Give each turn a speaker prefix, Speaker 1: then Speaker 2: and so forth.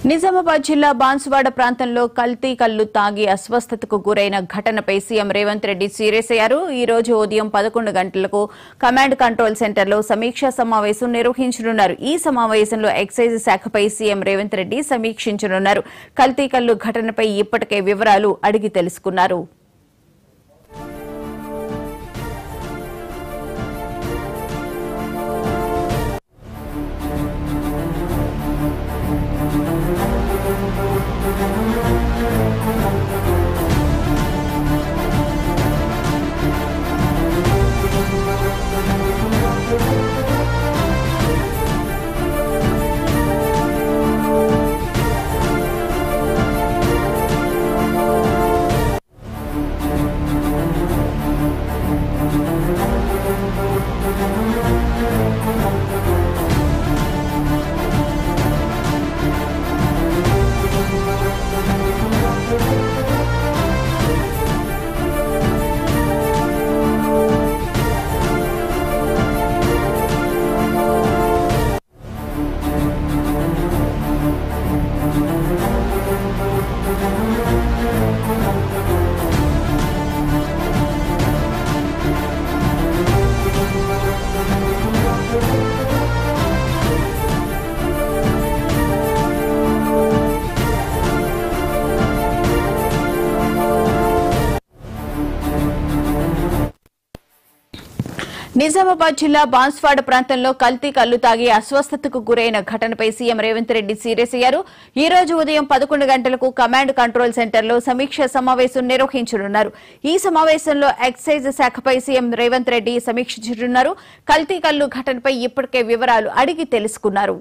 Speaker 1: నిజామాబాద్ జిల్లా బాన్సువాడ ప్రాంతంలో కల్తీ కల్లు తాగి అస్వస్థతకు గురైన ఘటనపై సీఎం రేవంత్ రెడ్డి సీరియస్ అయ్యారు. ఈ రోజు ఉదయం 11 గంటలకు కమాండ్ కంట్రోల్ సెంటర్లో సమీక్షా సమావేశం నిర్వహించనున్నారు. ఈ సమావేశంలో ఎక్సైజ్ శాఖపై సీఎం రేవంత్ రెడ్డి సమీక్షించనున్నారు. కల్తీ కల్లు ఘటనపై ఇప్పటికే వివరాలు అడిగి తెలుసుకున్నారు. నిజామాబాద్ జిల్లా బాన్సువాడ ప్రాంతంలో కల్తీ కల్లు తాగి అస్వస్థతకు గురైన ఘటనపై సీఎం రేవంత్ రెడ్డి సీరియస్ అయ్యారు. ఈ రోజు ఉదయం 11 గంటలకు కమాండ్ కంట్రోల్ సెంటర్లో సమీక్షా సమావేశం నిర్వహించనున్నారు. ఈ సమావేశంలో ఎక్సైజ్ శాఖపై సీఎం రేవంత్ రెడ్డి సమీక్షించనున్నారు. కల్తీ కల్లు ఘటనపై ఇప్పటికే వివరాలు అడిగి తెలుసుకున్నారు.